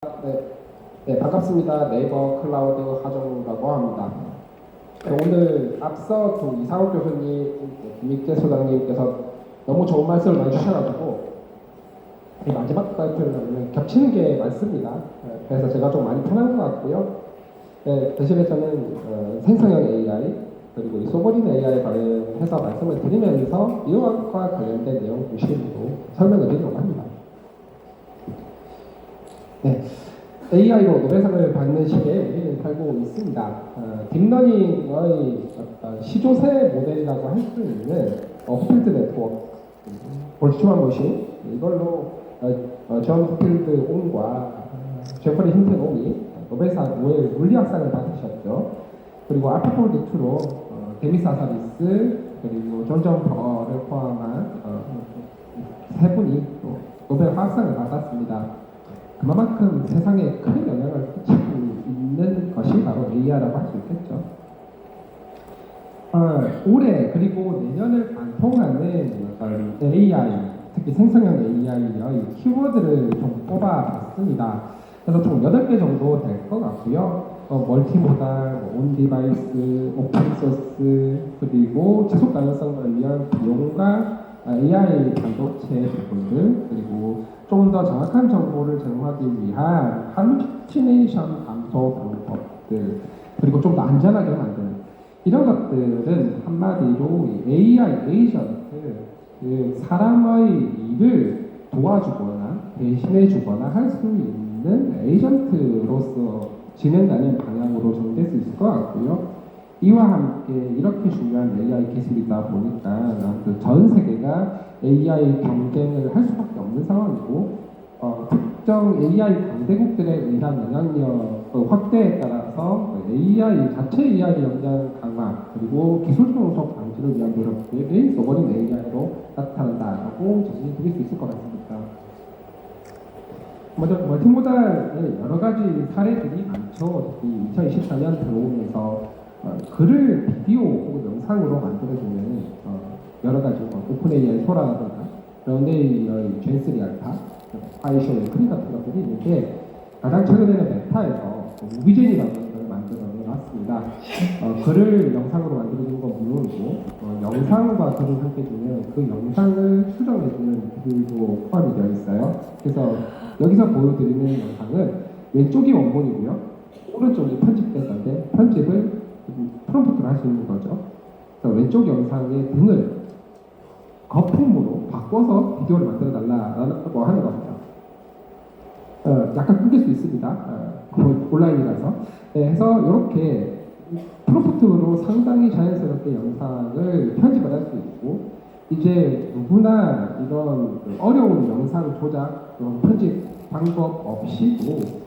네, 네, 반갑습니다. 네이버 클라우드 하정우라고 합니다. 네, 오늘 앞서 이상욱 교수님, 김익재 소장님께서 너무 좋은 말씀을 많이 주셔가지고 마지막 발표는 겹치는 게 많습니다. 그래서 제가 좀 많이 편한 것 같고요. 네, 대신에 저는 생성형 AI 그리고 이 소버린 AI 관련해서 말씀을 드리면서 이와 관련된 내용 중심으로 설명을 드리려고 합니다. 네. AI로 노벨상을 받는 시기에 우리는 살고 있습니다. 딥러닝의 시조새 모델이라고 할 수 있는 호필드 네트워크, 볼츠만 머신, 이걸로 존 호필드 온과 제퍼리 힌튼온이 노벨상 노벨 물리학상을 받으셨죠. 그리고 알파폴드 2로 데미스 아사리스 그리고 존 버를 포함한 세 분이 또 노벨 화학상을 받았습니다. 그만큼 세상에 큰 영향을 끼치고 있는 것이 바로 AI라고 할 수 있겠죠. 올해 그리고 내년을 관통하는 AI, 특히 생성형 AI의 키워드를 좀 뽑아봤습니다. 그래서 총 8개 정도 될 것 같고요. 멀티모달, 온디바이스, 오픈소스, 그리고 지속 가능성을 위한 비용과 AI 반도체 부분들, 그리고 좀 더 정확한 정보를 제공하기 위한 할루시네이션 감소 방법들, 그리고 좀 더 안전하게 만드는 이런 것들은 한마디로 AI 에이전트, 사람의 일을 도와주거나 대신해주거나 할 수 있는 에이전트로서 진행되는 방향으로 정될 수 있을 것 같고요. 이와 함께 이렇게 중요한 AI 기술이다 보니까 전 세계가 AI 경쟁을 할 수밖에 없는 상황이고 특정 AI 강대국들에 의한 영향력 확대에 따라서 AI 자체 AI 역량 강화 그리고 기술 종속 방지를 위한 노력들이 소버린 AI로 나타난다라고 정리 드릴 수 있을 것 같습니다. 먼저 멀티모달의 여러 가지 사례들이 많죠. 특히 2024년 들어오면서 글을 비디오 혹은 영상으로 만들어주는 여러 가지 오픈 AI 소라든가 런웨이의 젠3 알파, 파이쇼의 크리 같은 것들이 있는데 가장 최근에는 메타에서 무비젠이라는 것을 만들어 놨습니다. 글을 영상으로 만들어주는 건 물론이고 영상과 글을 함께 주면 그 영상을 수정해주는 기술도 포함이 되어 있어요. 그래서 여기서 보여드리는 영상은 왼쪽이 원본이고요. 오른쪽이 편집된 건데 편집을 프롬프트로 할 수 있는 거죠. 그래서 왼쪽 영상의 등을 거품으로 바꿔서 비디오를 만들어 달라고 하는 겁니다. 약간 끊길 수 있습니다. 온라인이라서. 네, 해서 이렇게 프롬프트로 상당히 자연스럽게 영상을 편집을 할 수 있고 이제 누구나 이런 어려운 영상 조작, 편집 방법 없이도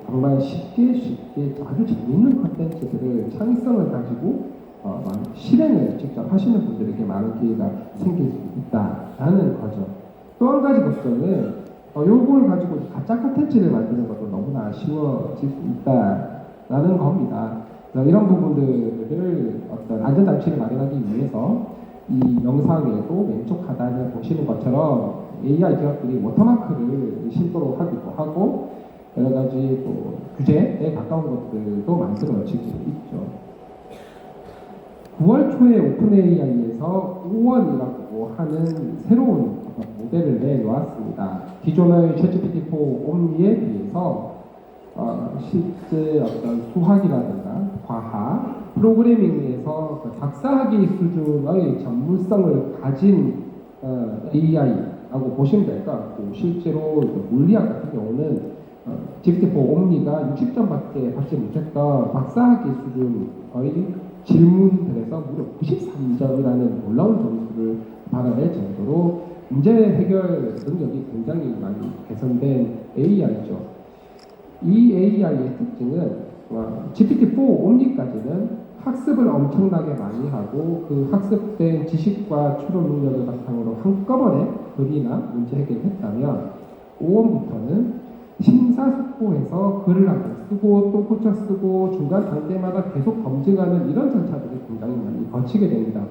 정말 쉽게 아주 재밌는 컨텐츠들을 창의성을 가지고 실행을 직접 하시는 분들에게 많은 기회가 생길 수 있다라는 거죠. 또 한 가지 걱정은 요걸 가지고 가짜 컨텐츠를 만드는 것도 너무나 쉬워질 수 있다라는 겁니다. 이런 부분들을 어떤 안전장치를 마련하기 위해서 이 영상에도 왼쪽 하단을 보시는 것처럼 AI 기업들이 워터마크를 신도록 하기도 하고 여러 가지 또 규제에 가까운 것들도 만들어지고 있죠. 9월 초에 오픈AI에서 O1이라고 하는 새로운 모델을 내놓았습니다. 기존의 챗GPT-4 옴니에 비해서 실제 어떤 수학이라든가 과학, 프로그래밍에서 작사하기 수준의 전문성을 가진 AI라고 보시면 될 것 같고 실제로 물리학 같은 경우는 GPT-4 옴니가 60점밖에 받지 못했던 박사학위 수준의 질문들에서 무려 93점이라는 놀라운 점수를 받아낼 정도로 문제 해결 능력이 굉장히 많이 개선된 AI죠. 이 AI의 특징은 GPT-4 옴니까지는 학습을 엄청나게 많이 하고 그 학습된 지식과 추론 능력을 바탕으로 한꺼번에 글이나 문제 해결을 했다면 5원부터는 심사숙고해서 글을 한번 쓰고 또 고쳐 쓰고 중간 단계마다 계속 검증하는 이런 절차들이 굉장히 많이 거치게 됩니다.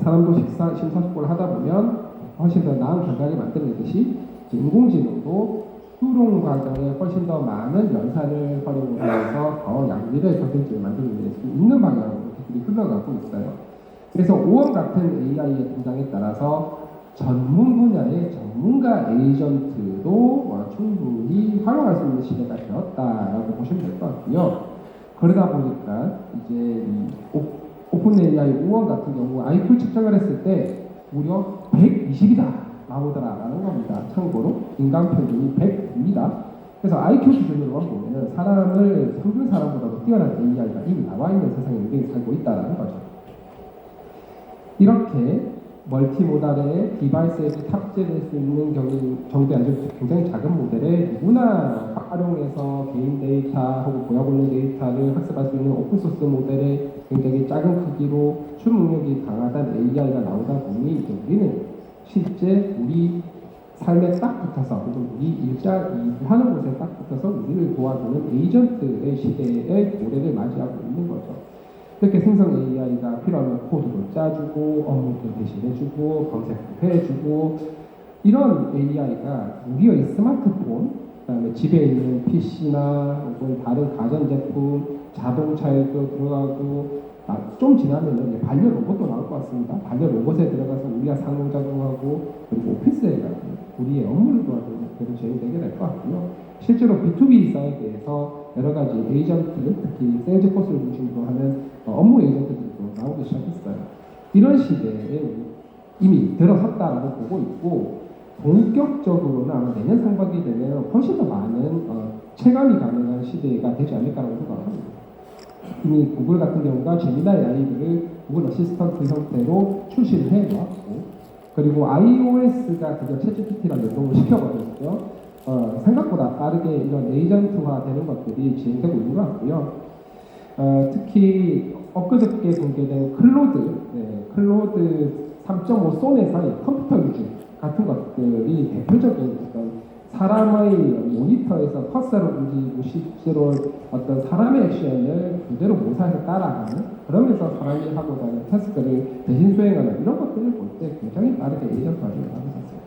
사람도 심사숙고를 하다 보면 훨씬 더 나은 결과를 만들어내듯이 인공지능도 수능 과정에 훨씬 더 많은 연산을 활용해서 더 양질의 컨텐츠를 만들어낼 수 있는 방향으로 기술이 흘러가고 있어요. 그래서 5원 같은 AI의 등장에 따라서 전문 분야의 전문가 에이전트도 충분히 활용할 수 있는 시대가 되었다라고 보시면 될 것 같고요. 그러다 보니까 이제 이 오픈 AI 5원 같은 경우 IQ 측정을 했을 때 무려 120이다 나오더라라는 겁니다. 참고로 인간 평균이 100입니다. 그래서 IQ 기준으로만 보면 사람을 평균 사람보다도 뛰어난 AI가 이미 나와 있는 세상에 우리가 살고 있다는 거죠. 이렇게 멀티모달의 디바이스에 탑재될 수 있는 정도의 아주 굉장히 작은 모델에 누구나 활용해서 개인 데이터 혹은 고야본능 데이터를 학습할 수 있는 오픈소스 모델의 굉장히 작은 크기로 추능력이 강하다는 AI가 나오다 보니 이제 우리는 실제 우리 삶에 딱 붙어서 혹은 우리 일하는 곳에 딱 붙어서 우리를 도와주는 에이전트의 시대의 고래를 맞이하고 있는 거죠. 그렇게 생성 AI가 필요하면 코드도 짜주고 업무도 대신해주고 검색도 해주고 이런 AI가 우리의 스마트폰, 그다음에 집에 있는 PC나 혹은 다른 가전제품, 자동차에도 들어가고 좀 지나면 반려 로봇도 나올 것 같습니다. 반려 로봇에 들어가서 우리가 상호작용하고 그리고 오피스에 가서 우리의 업무를 도와주는 그런 제휴되게 될 것 같고요. 실제로 B2B 사이트에서 여러 가지 에이전트, 특히 세일즈 포스를 중심으로 하는 업무 에이전트들도 나오기 시작했어요. 이런 시대에 이미 들어섰다라고 보고 있고 본격적으로는 아마 내년 상반기 되면 훨씬 더 많은 체감이 가능한 시대가 되지 않을까라고 생각합니다. 이미 구글 같은 경우가 제미나이 AI를 구글 어시스턴트 형태로 출시를 해놓았고 그리고 iOS가 드디어 챗GPT랑 연동을 시켜버렸죠. 생각보다 빠르게 이런 에이전트화 되는 것들이 진행되고 있는 것 같고요. 특히 엊그저께 공개된 클로드 3.5 소넷의 컴퓨터 유지 같은 것들이 대표적인 어떤 사람의 모니터에서 커서를 움직이고 실제로 어떤 사람의 액션을 그대로 모사해서 따라가는 그러면서 사람이 하고자 하는 태스크를 대신 수행하는 이런 것들을 볼 때 굉장히 빠르게 에이전트화를 하고 있습니다.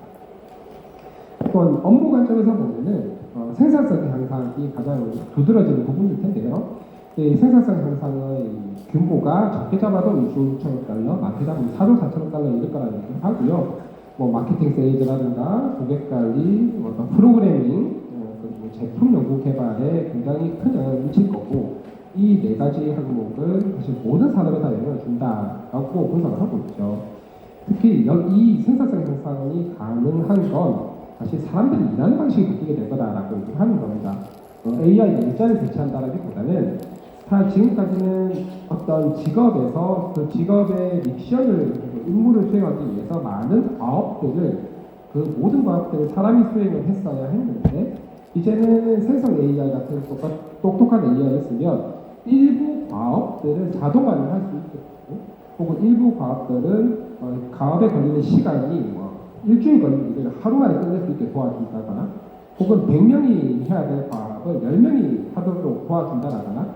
또한 업무 관점에서 보면은 생산성 향상이 가장 두드러지는 부분일 텐데요. 이 생산성 향상의 규모가 적게 잡아도 2조 6천억 달러, 많게 잡으면 4조 4천억 달러 이럴 거라는 얘기를 하고요. 뭐 마케팅 세일즈라든가 고객 관리, 어떤 프로그래밍, 그리고 제품 연구 개발에 굉장히 큰 영향을 미칠 거고 이 네 가지 항목은 사실 모든 산업에 다 영향을 준다라고 분석을 하고 있죠. 특히 이 생산성 향상이 가능한 건 사실 사람들이 일하는 방식이 바뀌게 될 거다라고 얘기를 하는 겁니다. AI가 일자리를 대체한다라기보다는 지금까지는 어떤 직업에서 그 직업의 미션을 임무를 수행하기 위해서 많은 과업들을 그 모든 과업들을 사람이 수행을 했어야 했는데 이제는 생성 AI 같은 똑똑한 AI를 쓰면 일부 과업들을 자동화를 할 수 있겠고 혹은 일부 과업들은 과업에 걸리는 시간이 일주일 걸리는 일을 하루 만에 끝낼 수 있게 도와준다거나 혹은 100명이 해야 될 과업을 10명이 하도록 도와준다거나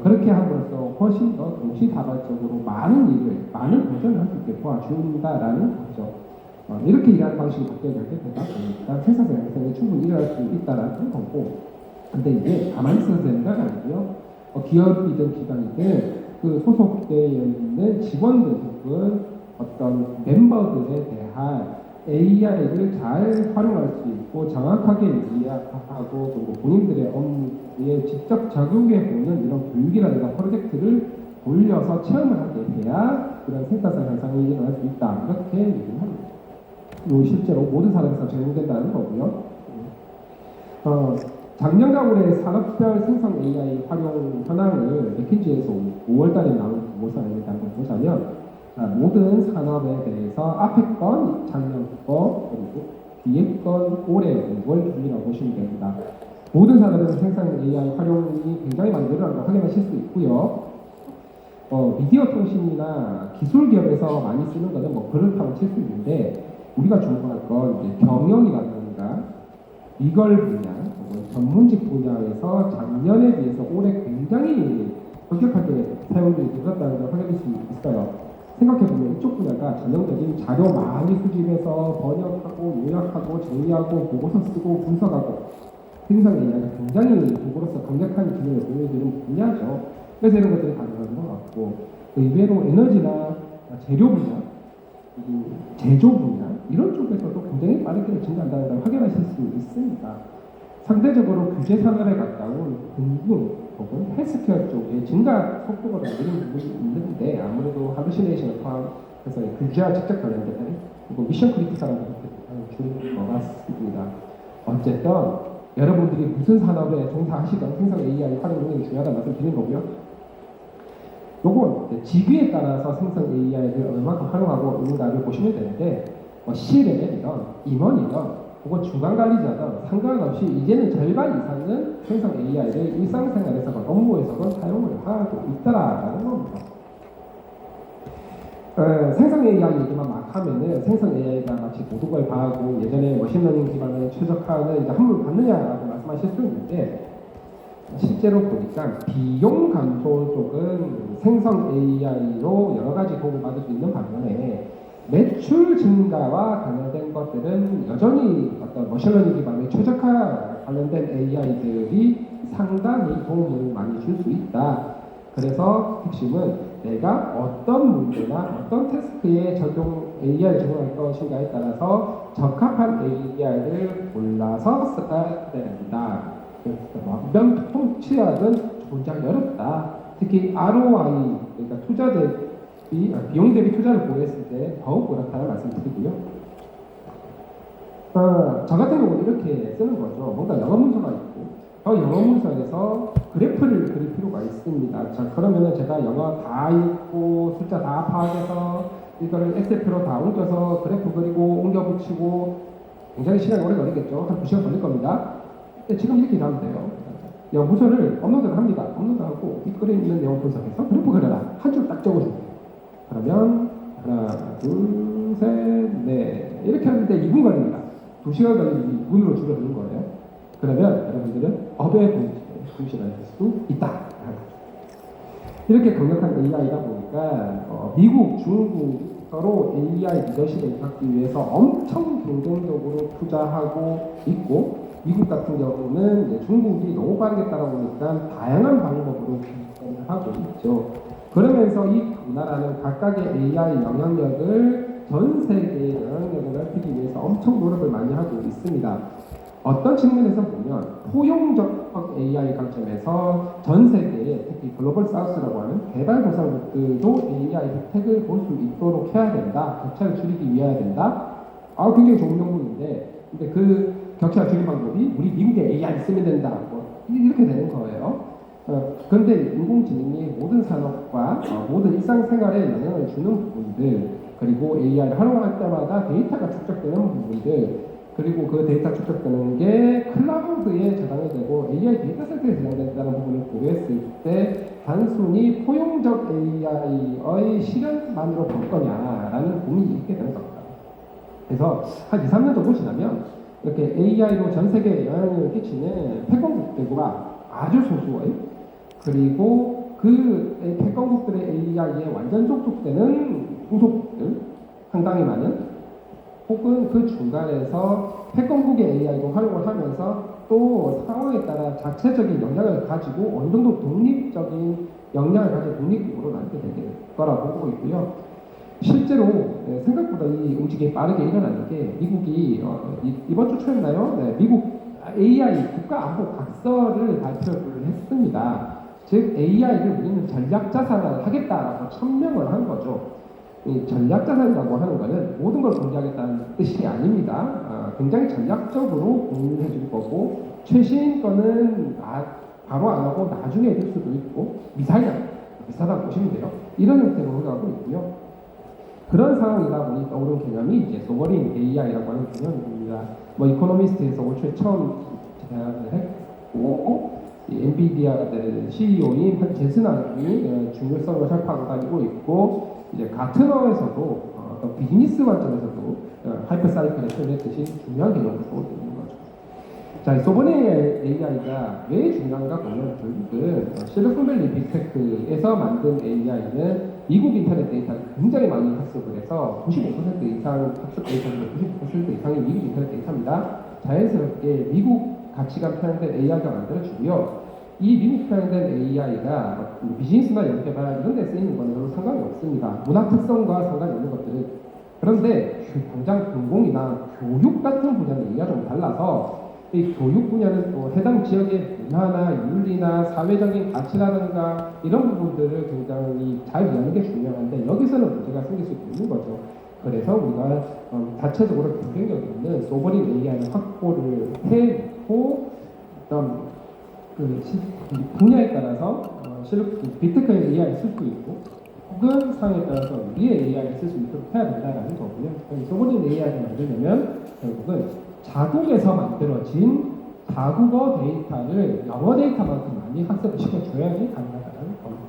그렇게 함으로써 훨씬 더 동시다발적으로 많은 일을, 많은 도전을 할 수 있게 도와준다라는 거죠. 이렇게 일하는 방식이 바뀌어야 되다 보니까 생산성 향상이 충분히 일어날 수 있다라는 거고, 근데 이게 가만히 있어서 되는 건 아니고요. 기업이든 기관이든 그 소속되어 있는 직원들 혹은 어떤 멤버들에 대한 AI를 잘 활용할 수 있고 정확하게 이해하고 그리고 본인들의 업무에 직접 적용해보는 이런 교육이라든가 프로젝트를 돌려서 체험을 하게 돼야 그런 생산성 향상이 일어날 수 있다 이렇게 얘기를 합니다. 실제로 모든 산업에서 적용된다는 거고요. 작년과 올해 산업별 생성 AI 활용 현황을 맥킨지에서 5월달에 나온 보고서를 한번 보자면 모든 산업에 대해서 앞에 건 작년 거 그리고 뒤에 건 올해 5월 중이라고 보시면 됩니다. 모든 산업에서 생성 AI 활용이 굉장히 많이 늘어나는 걸 확인하실 수 있고요. 미디어 통신이나 기술 기업에서 많이 쓰는 것은 뭐 그렇다고 칠 수 있는데 우리가 주목할 건 이제 경영이라든가 리걸 분야 혹은 전문직 분야에서 작년에 비해서 올해 굉장히 급격하게 사용률이 늘었다는 걸 확인할 수 있어요. 생각해보면 이쪽 분야가 전형적인 자료 많이 수집해서 번역하고 요약하고 정리하고 보고서 쓰고 분석하고 생성 AI가 굉장히 도구로서 강력한 기능을 보여주는 분야죠. 그래서 이런 것들이 가능한 것 같고, 의외로 에너지나 재료 분야, 그리고 제조 분야 이런 쪽에서도 굉장히 빠르게 증가한다는 걸 확인하실 수 있습니다. 상대적으로 규제 산업에 가까운 공군 혹은 헬스케어 쪽에 증가 속도가 더 느린 부분이 있는데 아무래도 할루시네이션을 포함해서 규제와 직접 관련된 그리고 미션 크리티컬한 것들이 주는 것 같습니다. 어쨌든 여러분들이 무슨 산업에 종사하시던 생성 AI 활용 능력이 중요하다는 말씀 드리는 거고요. 요건 직위에 따라서 생성 AI를 얼마큼 활용하고 있는가를 보시면 되는데 C레벨이든 임원이든 혹은 중간 관리자든 상관없이 이제는 절반 이상은 생성 AI를 일상생활에서든 업무에서든 사용을 하고 있다라는 겁니다. 생성 AI 얘기만 막 하면은 생성 AI가 마치 모든 걸 다 하고 예전에 머신러닝 기반을 최적화하는 이제 한물 받느냐라고 말씀하실 수 있는데 실제로 보니까 비용 감소 쪽은 생성 AI로 여러 가지 도움을 받을 수 있는 반면에 매출 증가와 관련된 것들은 여전히 어떤 머신러닝 기반의 최적화 관련된 AI들이 상당히 도움을 많이 줄 수 있다. 그래서 핵심은 내가 어떤 문제나 어떤 태스크에 AI를 적용할 것인가에 따라서 적합한 AI를 골라서 써야 된다. 완벽통치학은 존재하기 어렵다. 특히 ROI, 그러니까 비용 대비 투자를 고려했을 때 더욱 그렇다는 말씀드리고요. 저 같은 경우는 이렇게 쓰는 거죠. 뭔가 영어 문서가 있고, 영어 문서에서 그래프를 그릴 필요가 있습니다. 자, 그러면은 제가 영어 다 읽고, 숫자 다 파악해서, 이거를 엑셀표로 다 옮겨서 그래프 그리고 옮겨 붙이고, 굉장히 시간이 오래 걸리겠죠. 한 2시간 걸릴 겁니다. 근데 지금 이렇게 하면 돼요. 영어 문서를 업로드를 합니다. 업로드하고, 이 글에 있는 내용 분석해서 그래프 그려라. 한 줄 딱 적어줍니다. 그러면, 하나, 둘, 셋, 넷. 이렇게 하는데 2분 걸립니다. 2시간 걸리면 2분으로 줄어드는 거예요. 그러면 여러분들은 업에 공시할 수 있다. 이렇게 강력한 AI다 보니까 미국, 중국 서로 AI 리더십을 갖기 위해서 엄청 경쟁적으로 투자하고 있고 미국 같은 경우는 중국이 너무 빠르게 따라오니까 다양한 방법으로 접근을 하고 있죠. 그러면서 이 두 나라는 각각의 AI 영향력을 전 세계에 영향력을 넓히기 위해서 엄청 노력을 많이 하고 있습니다. 어떤 측면에서 보면 포용적 AI 관점에서 전 세계에 특히 글로벌 사우스라고 하는 개발도상국들도 AI 혜택을 볼 수 있도록 해야 된다. 격차를 줄이기 위해야 된다. 굉장히 좋은 명분인데 근데 그 격차를 줄이는 방법이 우리 미국에 AI 쓰면 된다. 이렇게 되는 거예요. 그런데 인공지능이 모든 산업과 모든 일상생활에 영향을 주는 부분들 그리고 AI를 활용할 때마다 데이터가 축적되는 부분들 그리고 그 데이터 축적되는 게 클라우드에 저장이 되고 AI 데이터 센터에 저장된다는 부분을 고려했을 때 단순히 포용적 AI의 실현만으로 볼 거냐라는 고민이 있게 되는 겁니다. 그래서 한 2, 3년 정도 지나면 이렇게 AI로 전 세계에 영향을 끼치는 패권국들과 아주 소수의 그리고 그 패권국들의 AI에 완전 종속되는 후속들 상당히 많은 혹은 그 중간에서 패권국의 AI도 활용을 하면서 또 상황에 따라 자체적인 영향을 가지고 어느 정도 독립적인 영향을 가진 독립국으로 남게 될 거라고 보고 있고요. 실제로 생각보다 이 움직임이 빠르게 일어나는 게 미국이 이번 주 초였나요? 네, 미국 AI 국가안보 각서를 발표를 했습니다. 즉 AI를 우리는 전략자산을 하겠다라고 천명을 한 거죠. 이 전략자산이라고 하는 것은 모든 걸 공개하겠다는 뜻이 아닙니다. 굉장히 전략적으로 공유해 줄 거고 최신 거는 바로 안 하고 나중에 해줄 수도 있고 미사일이랑 비슷하다고 보시면 돼요. 이런 형태로 흘러가고 있고요. 그런 상황이다 보니 떠오른 개념이 이제 소버린 AI라고 하는 개념입니다. 이코노미스트에서 올 초에 처음 제안을 했고 엔비디아 CEO인 젠슨이 중요성을 설파하고 다니고 있고 이제 가트너에서도 어떤 비즈니스 관점에서도 하이퍼사이클에 표현했듯이 중요한 개념으로 있는 거죠. 자, 소버린 AI가 왜 중요한가 보면 결국은 실리콘밸리 빅테크에서 만든 AI는 미국 인터넷 데이터를 굉장히 많이 학습을 해서 95% 이상 학습 데이터인데 95% 이상이 미국 인터넷 데이터입니다. 자연스럽게 미국 가치가 표현된 AI가 만들어주고요. 이 미국 표현된 AI가 비즈니스나 연계발 이런 데 쓰이는 거는 별로 상관이 없습니다. 문학 특성과 상관이 없는 것들은. 그런데 당장 공공이나 교육 같은 분야는 얘기가 좀 달라서 이 교육 분야는 또 해당 지역의 문화나 윤리나 사회적인 가치라든가 이런 부분들을 굉장히 잘 이해하는 게 중요한데 여기서는 문제가 생길 수 있는 거죠. 그래서 우리가 자체적으로 경쟁력 있는 소버린 AI를 확보를 해놓고 어떤 분야에 따라서 비트코인 AI를 쓸 수 있고 혹은 상황에 따라서 우리의 AI를 쓸 수 있도록 해야 된다는 거고요. 소버린 AI를 만들려면 결국은 자국에서 만들어진 다국어 데이터를 영어 데이터만큼 많이 학습을 시켜줘야지 가능하다는 겁니다.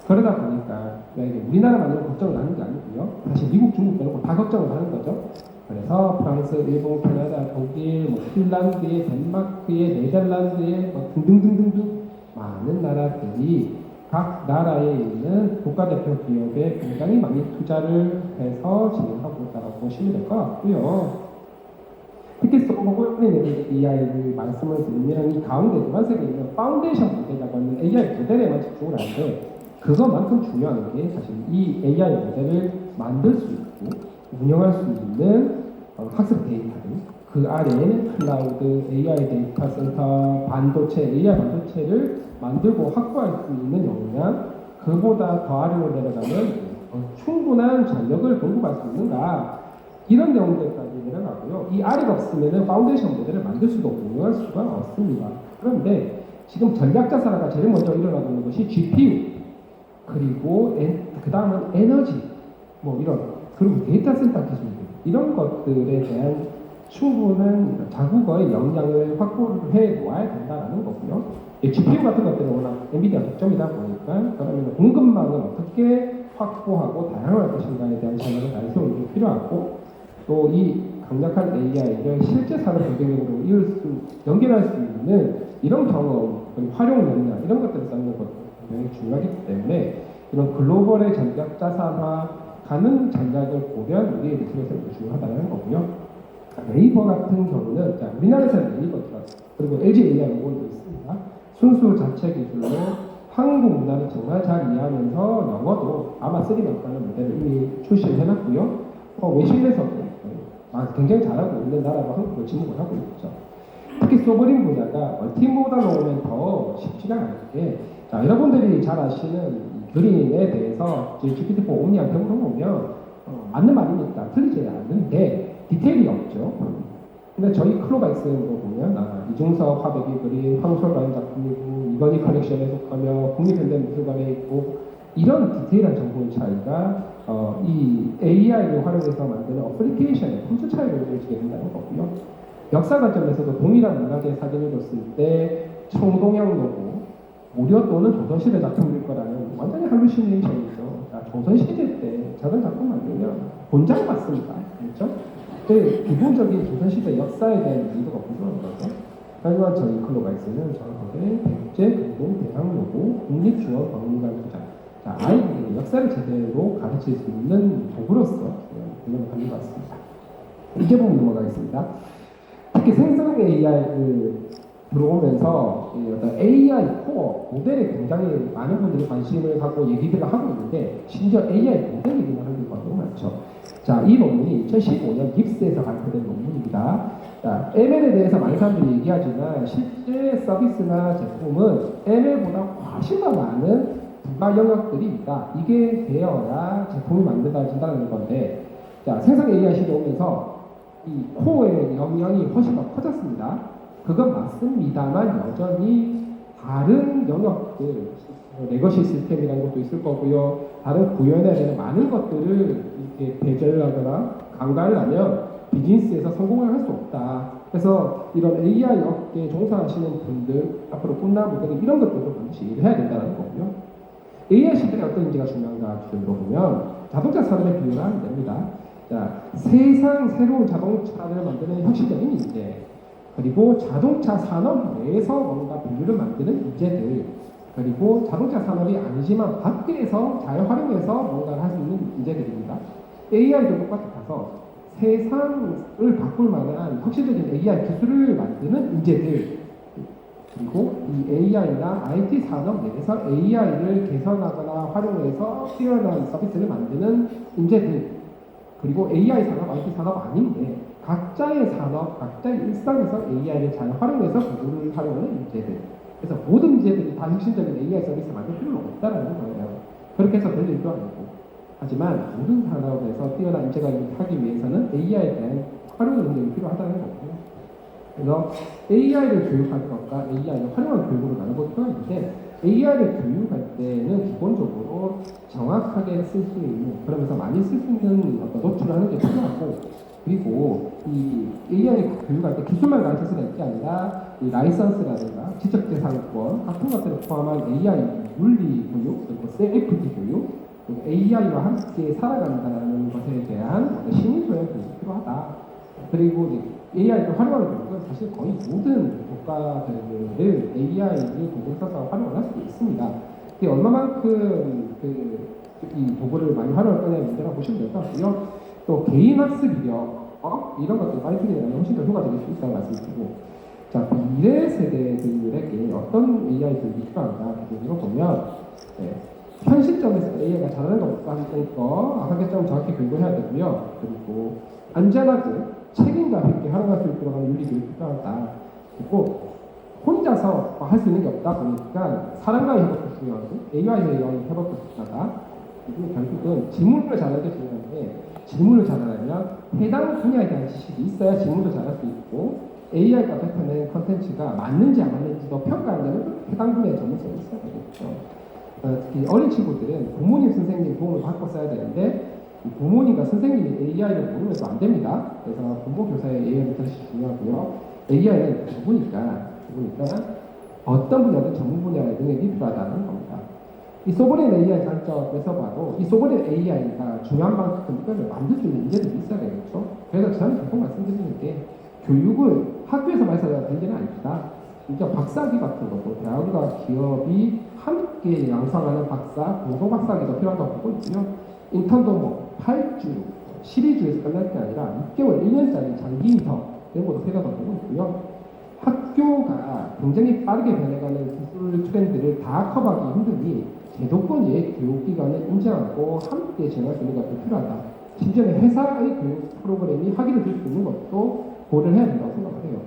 그러다 보니까 이게 우리나라만으로 걱정을 하는 게 아니고요. 사실 미국, 중국 빼놓고 다 걱정을 하는 거죠. 그래서 프랑스, 일본, 캐나다, 독일, 핀란드의, 덴마크의, 네덜란드의 등등등등등 많은 나라들이 각 나라에 있는 국가대표 기업에 굉장히 많이 투자를 해서 진행하고 있다고 보시면 될 것 같고요. 특히 소버린 AI를 말씀을 드리면 이 가운데 노란색에 있는 파운데이션 모델이라고 하는 AI 모델에만 집중을 하는데 그것만큼 중요한 게 사실 이 AI 모델을 만들 수 있고 운영할 수 있는 학습 데이터들 그 아래에는 클라우드, AI 데이터 센터, 반도체, AI 반도체를 만들고 확보할 수 있는 역량 그보다 더 아래로 내려가면 충분한 전력을 공급할 수 있는가 이런 내용들까지 내려가고요. 이 아래가 없으면 파운데이션 모델을 만들 수도 없고 운영할 수가 없습니다. 그런데 지금 전략 자산화가 제일 먼저 일어나고 있는 것이 GPU 그리고 그 다음은 에너지 뭐 이런 그리고 데이터 센터 기술들 이런 것들에 대한 충분한 자국어의 역량을 확보를 해 놓아야 된다는 거고요. GPU 같은 것들은 워낙 엔비디아 독점이다 보니까 그러면 공급망을 어떻게 확보하고 다양할 것인가에 대한 전략을 잘 세우는 게 필요하고 또 이 강력한 AI를 실제 산업 경쟁력으로 연결할 수 있는 이런 경험, 활용 역량 이런 것들을 쌓는 것도 굉장히 중요하기 때문에 이런 글로벌의 전략 자산화 가는 전략을 보면 우리의 기술에서 중요하다는 거고요. 네이버 같은 경우는 우리나라에서는 네이버 그리고 LG AI 모델도 있습니다. 순수 자체 기술로 한국 문화를 정말 잘 이해하면서 영어도 아마 3만가는 모델을 이미 출시를 해놨고요. 외신에서도 굉장히 잘하고 있는 나라로 한국을 지목을 하고 있죠. 특히 소버린 분야가 멀티모달로 오면 더 쉽지가 않은 게 여러분들이 잘 아시는 그림에 대해서 GPT-4 옴니한테 물어보면 맞는 말입니다. 틀리지 않는데 디테일이 없죠. 근데 저희 클로바엑스로 보면 이중섭 화백이 그린 황솔가인 작품이고 이건희 컬렉션에 속하며 국립현대미술관에 있고 이런 디테일한 정보의 차이가 이 AI를 활용해서 만드는 어플리케이션의 품질 차이를 보여주게 된다는 거고요. 역사 관점에서도 동일한 문학의 사진을 줬을 때 청동양 로고 무려 또는 조선시대 작품일 거라는 완전히 할루시네이션이죠. 조선시대 때 저런 작품 만들면 본장 받습니다. 그렇죠? 기본적인 조선시대 역사에 대한 이해도가 부족한 거죠. 하지만 저희 클로바엑스는 정확하게 백제, 공동, 대학 로고, 국립중앙박물관 투자 아이들에게 역사를 제대로 가르칠 수 있는 도구로서 운영을 하는 것 같습니다. 이제 보면 넘어가겠습니다. 특히 생성 AI 들어오면서 어떤 AI 코어 모델에 굉장히 많은 분들이 관심을 갖고 얘기들을 하고 있는데 심지어 AI 모델 얘기를 하는 경우가 너무 많죠. 자, 이 논문이 2015년 깁스에서 발표된 논문입니다. 자, ML에 대해서 많은 사람들이 얘기하지만 실제 서비스나 제품은 ML보다 훨씬 더 많은 부가 영역들이 있다. 이게 되어야 제품이 만들어진다는 건데, 자, 생성 AI 시대에 오면서 이 코어의 영향이 훨씬 더 커졌습니다. 그건 맞습니다만 여전히 다른 영역들, 레거시 시스템이라는 것도 있을 거고요. 다른 구현해야 되는 많은 것들을 이렇게 배제를 하거나 강가를 하면 비즈니스에서 성공을 할 수 없다. 그래서 이런 AI 업계에 종사하시는 분들, 앞으로 꿈나무들은 이런 것들도 반드시 일을 해야 된다는 거고요. AI 시대에 어떤 인지가 중요한가 주제로 보면 자동차 산업에 비유를 하면 됩니다. 자, 세상 새로운 자동차를 만드는 혁신적인 인재, 그리고 자동차 산업 내에서 뭔가 분류를 만드는 인재들, 그리고 자동차 산업이 아니지만 밖에서 잘 활용해서 뭔가를 할 수 있는 인재들입니다. AI도 똑같아서 세상을 바꿀 만한 혁신적인 AI 기술을 만드는 인재들, 그리고 이 AI나 IT 산업 내에서 AI를 개선하거나 활용해서 뛰어난 서비스를 만드는 인재들, 그리고 AI 산업, IT 산업 아닌데 각자의 산업, 각자의 일상에서 AI를 잘 활용해서 도구를 활용하는 인재들. 그래서 모든 인재들이 다 혁신적인 AI 서비스 만들 필요는 없다라는 거예요. 그렇게 해서 될 일도 아니고. 하지만 모든 산업에서 뛰어난 인재가 하기 위해서는 AI에 대한 활용 능력이 필요하다는 거고요. 그래서 AI를 교육할 것과 AI를 활용한 교육으로 나눠볼 필요가 있는데, AI를 교육할 때는 기본적으로 정확하게 쓸 수 있는, 그러면서 많이 쓸 수 있는 어떤 노출을 하는 게 필요하고, 그리고 이 AI 교육할 때 기술만 가르쳐서 될 게 아니라 이 라이선스라든가 지적재산권 같은 것들을 포함한 AI 윤리 교육, 그리고 세이프티 교육, 그리고 AI와 함께 살아간다는 것에 대한 심리 교육이 필요하다. 그리고 이제 AI를 활용하는 경우는 사실 거의 모든 국가들을 AI를 도구를 써서 활용을 할 수 있습니다. 근데 얼마만큼 이 도구를 많이 활용할 거냐의 문제라고 보시면 될 것 같고요. 또 개인 학습이력, 이런 것들 파이썬이나 훨씬 더 효과적일 수 있다고 말씀드리고, 자, 미래 세대들에게 어떤 AI들이 필요한가 이걸 보면, 현실점에서 AI가 잘하는 것한 점 정확히 공부해야 되고요. 그리고 안전하고 책임감 있게 활용할 수 있도록 하는 윤리교육이 필요하다. 그리고 혼자서 할 수 있는 게 없다 보니까 사람과의 협업도 중요하고 AI와의 협업도 중요하다. 그리고 결국은 질문을 잘하는 게 중요한데, 질문을 잘하려면 해당 분야에 대한 지식이 있어야 질문도 잘할 수 있고, AI가 뱉어낸 컨텐츠가 맞는지 안 맞는지도 평가하려면 해당 분야의 전문성이 있어야 되겠죠. 특히 어린 친구들은 부모님, 선생님 도움을 받고 써야 되는데, 부모님과 선생님이 AI를 모르면 또 안 됩니다. 그래서 부모 교사의 AI 리터러시 중요하고요. AI는 누구니까 어떤 분야든 전문 분야의 능력이 필요하다는 겁니다. 이 소버린 AI 관점에서 봐도 이 소버린 AI가 중요한 만큼 이걸 만들 수 있는 인재들이 있어야 되겠죠. 그래서 저는 계속 말씀드리는 게, 교육을 학교에서만 해서 될 일은 아닙니다. 진짜 박사학위 같은 것도 대학과 기업이 함께 양성하는 박사, 공동 박사학위도 필요하다고 보고 있고요. 인턴도 뭐 8주, 시리즈에서 끝날 게 아니라 6개월, 1년짜리 장기 인턴 이런 것도 필요하다고 보고 있고요. 학교가 굉장히 빠르게 변해가는 기술 트렌드를 다 커버하기 힘드니 제도권의 교육기관을 인정하고 함께 진행할 수 있는 것도 필요하다. 심지어는 회사의 교육 프로그램이 학위를 줄 수 있는 것도 고려를 해야 된다고 생각을 해요.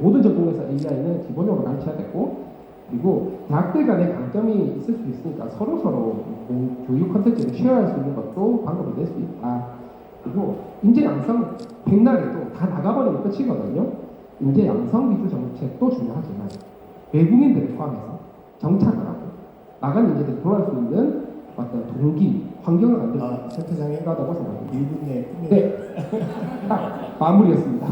모든 전공에서 AI는 기본적으로 가르쳐야 되고, 그리고 대학들 간의 강점이 있을 수 있으니까 서로 교육 컨텐츠를 쉐어할 수 있는 것도 방법이 될 수 있다. 그리고 인재 양성 백날에도 다 나가버리면 끝이거든요. 인재 양성 기술 정책도 중요하지만 외국인들을 포함해서 정착을 하고 나간 인재들이 돌아올 수 있는 어떤 동기, 환경을 만드는 센터장에 가다고 생각합니다. 1분 내에 네, 딱 마무리였습니다.